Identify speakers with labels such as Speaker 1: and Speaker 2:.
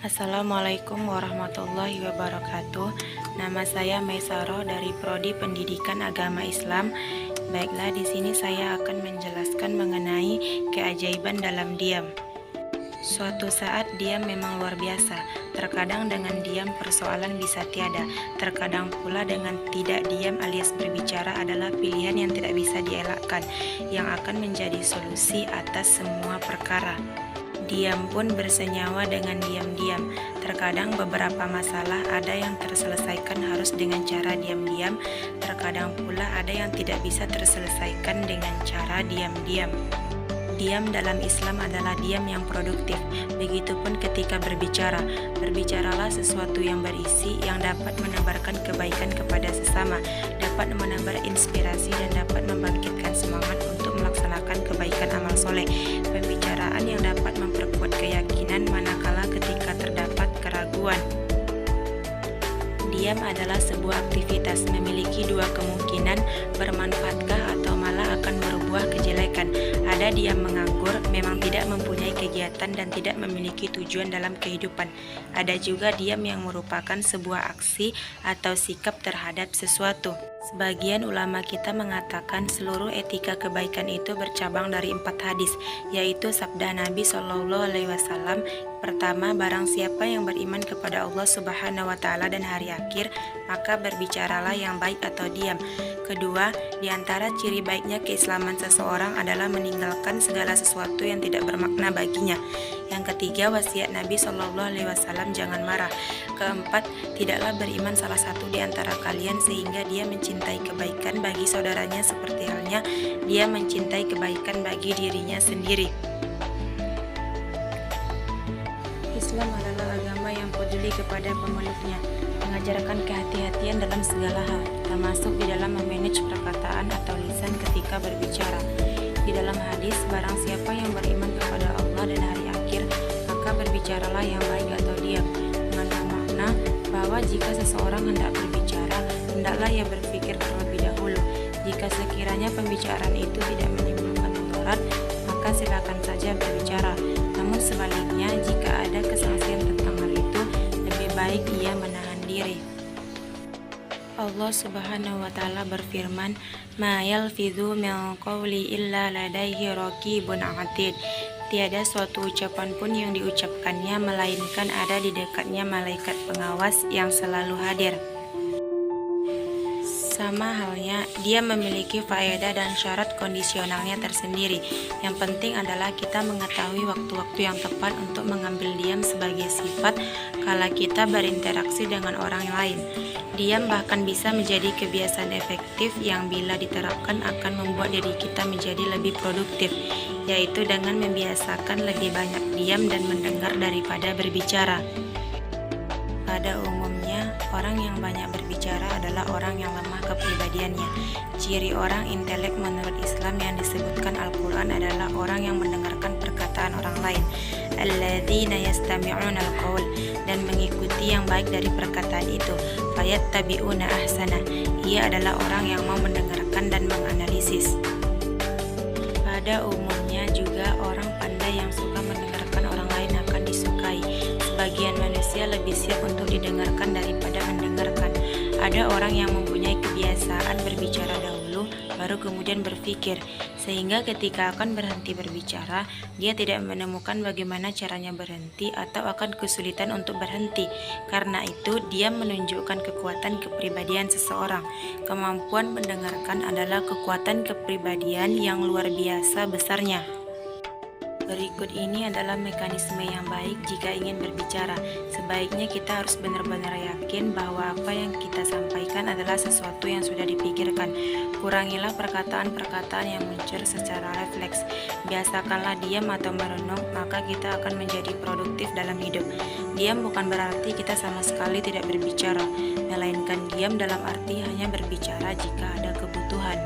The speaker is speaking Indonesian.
Speaker 1: Assalamualaikum warahmatullahi wabarakatuh. Nama saya Maisaro dari Prodi Pendidikan Agama Islam. Baiklah, di sini saya akan menjelaskan mengenai keajaiban dalam diam. Suatu saat diam memang luar biasa. Terkadang dengan diam persoalan bisa tiada. Terkadang pula dengan tidak diam alias berbicara adalah pilihan yang tidak bisa dielakkan, yang akan menjadi solusi atas semua perkara. Diam pun bersenyawa dengan diam-diam. Terkadang beberapa masalah ada yang terselesaikan harus dengan cara diam-diam, terkadang pula ada yang tidak bisa terselesaikan dengan cara diam-diam. Diam dalam Islam adalah diam yang produktif. Begitupun ketika berbicara. Berbicaralah sesuatu yang berisi, yang dapat menebarkan kebaikan kepada sesama, dapat menebar inspirasi dan dapat membangkitkan semangat untuk melaksanakan kebaikan amal soleh. Pembicaraan yang dapat memperkuat keyakinan manakala ketika terdapat keraguan. Diam adalah sebuah aktivitas, memiliki dua kemungkinan, bermanfaatkah atau malah akan berbuah kejelekan. Ada diam menganggur, memang tidak mempunyai kegiatan dan tidak memiliki tujuan dalam kehidupan. Ada juga diam yang merupakan sebuah aksi atau sikap terhadap sesuatu. Sebagian ulama kita mengatakan seluruh etika kebaikan itu bercabang dari 4 hadis, yaitu sabda Nabi SAW. Pertama, barang siapa yang beriman kepada Allah Subhanahu wa Ta'ala dan hari akhir, maka berbicaralah yang baik atau diam. Kedua, di antara ciri baiknya keislaman seseorang adalah meninggalkan segala sesuatu yang tidak bermakna baginya. Yang ketiga, wasiat Nabi SAW, jangan marah. Keempat, tidaklah beriman salah satu di antara kalian sehingga dia mencintai kebaikan bagi saudaranya seperti halnya dia mencintai kebaikan bagi dirinya sendiri. Islam adalah agama yang peduli kepada pemeluknya, mengajarkan kehati-hatian dalam segala hal, termasuk di dalam memanage perkataan atau lisan ketika berbicara. Di dalam hadis, barang siapa yang beriman kepada Allah dan hari akhir, maka berbicaralah yang baik atau diam, mengandung makna bahwa jika seseorang hendak berbicara, hendaklah ia berpikir terlebih dahulu. Jika sekiranya pembicaraan itu tidak menimbulkan mudarat, maka silakan saja berbicara. Namun sebaliknya, jika ada kesaksian tentang hal itu, lebih baik ia menahan diri. Allah Subhanahu wa Ta'ala berfirman, "Ma yalfidhu min qawli illa ladaihi raqibun 'atid." Tiada suatu ucapan pun yang diucapkannya melainkan ada di dekatnya malaikat pengawas yang selalu hadir. Sama halnya, dia memiliki faedah dan syarat kondisionalnya tersendiri. Yang penting adalah kita mengetahui waktu-waktu yang tepat untuk mengambil diam sebagai sifat kala kita berinteraksi dengan orang lain. Diam bahkan bisa menjadi kebiasaan efektif yang bila diterapkan akan membuat diri kita menjadi lebih produktif, yaitu dengan membiasakan lebih banyak diam dan mendengar daripada berbicara. Pada umumnya, orang yang banyak berbicara adalah orang yang lemah kepribadiannya. Ciri orang intelek menurut Islam yang disebutkan Al-Quran adalah orang yang mendengarkan perkataan orang lain. Alladzina yastami'una al-qaul, dan mengikuti yang baik dari perkataan itu. Fayattabi'una ahsana, ia adalah orang yang mau mendengarkan dan menganalisis. Pada umumnya juga orang pandai yang suka mendengarkan orang lain akan disukai. Sebagian manusia lebih siap untuk didengarkan daripada mendengarkan. Ada orang yang mempunyai kebiasaan berbicara dahulu, baru kemudian berpikir, sehingga ketika akan berhenti berbicara, dia tidak menemukan bagaimana caranya berhenti atau akan kesulitan untuk berhenti. Karena itu, dia menunjukkan kekuatan kepribadian seseorang. Kemampuan mendengarkan adalah kekuatan kepribadian yang luar biasa besarnya. Berikut ini adalah mekanisme yang baik jika ingin berbicara. Sebaiknya kita harus benar-benar yakin bahwa apa yang kita sampaikan adalah sesuatu yang sudah dipikirkan. Kurangilah perkataan-perkataan yang muncul secara refleks. Biasakanlah diam atau merenung, maka kita akan menjadi produktif dalam hidup. Diam bukan berarti kita sama sekali tidak berbicara, melainkan diam dalam arti hanya berbicara jika ada kebutuhan.